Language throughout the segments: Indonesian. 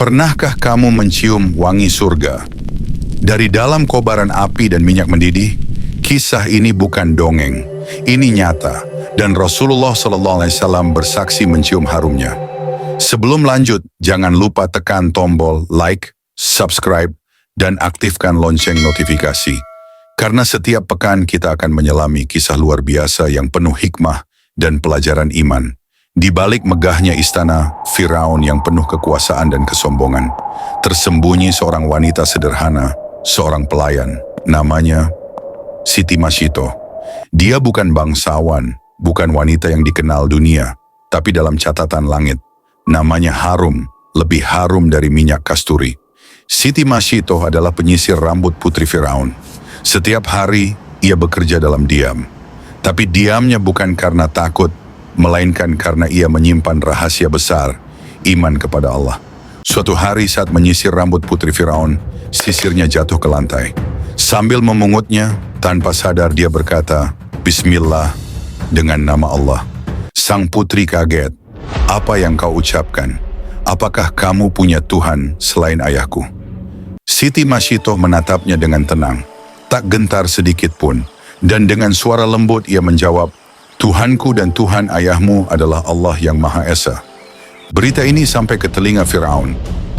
Pernahkah kamu mencium wangi surga? Dari dalam kobaran api dan minyak mendidih, kisah ini bukan dongeng, ini nyata, dan Rasulullah SAW bersaksi mencium harumnya. Sebelum lanjut, jangan lupa tekan tombol like, subscribe, dan aktifkan lonceng notifikasi. Karena setiap pekan kita akan menyelami kisah luar biasa yang penuh hikmah dan pelajaran iman. Di balik megahnya istana Firaun yang penuh kekuasaan dan kesombongan, tersembunyi seorang wanita sederhana, seorang pelayan, namanya Siti Masito. Dia bukan bangsawan, bukan wanita yang dikenal dunia, tapi dalam catatan langit, namanya harum, lebih harum dari minyak kasturi. Siti Masito adalah penyisir rambut putri Firaun. Setiap hari ia bekerja dalam diam, tapi diamnya bukan karena takut, melainkan karena ia menyimpan rahasia besar, iman kepada Allah. Suatu hari saat menyisir rambut putri Firaun, sisirnya jatuh ke lantai. Sambil memungutnya, tanpa sadar dia berkata, "Bismillah, dengan nama Allah." Sang putri kaget. "Apa yang kau ucapkan? Apakah kamu punya Tuhan selain ayahku?" Siti Masito menatapnya dengan tenang, tak gentar sedikit pun, dan dengan suara lembut ia menjawab, "Tuhanku dan Tuhan ayahmu adalah Allah yang Maha Esa." Berita ini sampai ke telinga Firaun.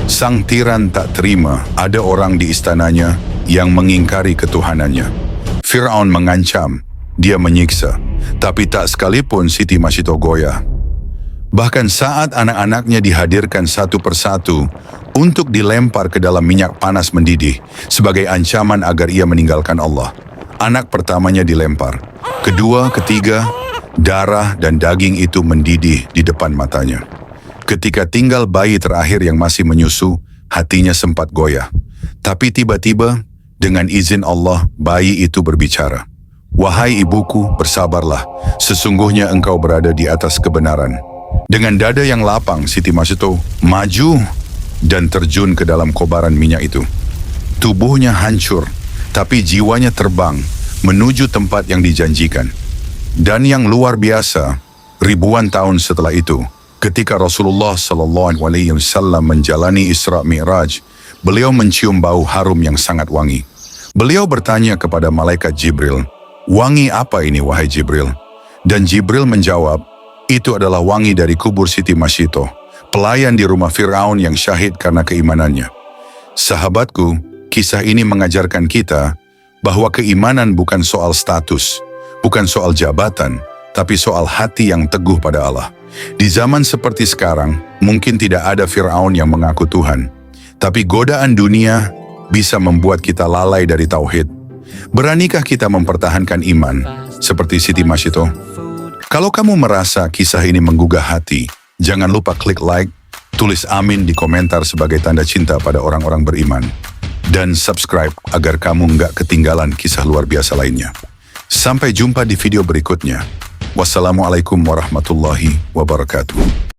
Sang tiran tak terima ada orang di istananya yang mengingkari ketuhanannya. Firaun mengancam, dia menyiksa, tapi tak sekalipun Siti Masito goyah. Bahkan saat anak-anaknya dihadirkan satu persatu untuk dilempar ke dalam minyak panas mendidih sebagai ancaman agar ia meninggalkan Allah. Anak pertamanya dilempar, kedua, ketiga, darah dan daging itu mendidih di depan matanya. Ketika tinggal bayi terakhir yang masih menyusu, hatinya sempat goyah. Tapi tiba-tiba, dengan izin Allah, bayi itu berbicara. "Wahai ibuku, bersabarlah. Sesungguhnya engkau berada di atas kebenaran." Dengan dada yang lapang, Siti Masito maju dan terjun ke dalam kobaran minyak itu. Tubuhnya hancur, tapi jiwanya terbang menuju tempat yang dijanjikan. Dan yang luar biasa, ribuan tahun setelah itu, ketika Rasulullah SAW menjalani Isra Mi'raj, beliau mencium bau harum yang sangat wangi. Beliau bertanya kepada malaikat Jibril, "Wangi apa ini, wahai Jibril?" Dan Jibril menjawab, "Itu adalah wangi dari kubur Siti Masito, pelayan di rumah Firaun yang syahid karena keimanannya." Sahabatku, kisah ini mengajarkan kita bahwa keimanan bukan soal status, bukan soal jabatan, tapi soal hati yang teguh pada Allah. Di zaman seperti sekarang, mungkin tidak ada Firaun yang mengaku Tuhan, tapi godaan dunia bisa membuat kita lalai dari tauhid. Beranikah kita mempertahankan iman seperti Siti Masito? Kalau kamu merasa kisah ini menggugah hati, jangan lupa klik like, tulis amin di komentar sebagai tanda cinta pada orang-orang beriman, dan subscribe agar kamu nggak ketinggalan kisah luar biasa lainnya. Sampai jumpa di video berikutnya. Wassalamualaikum warahmatullahi wabarakatuh.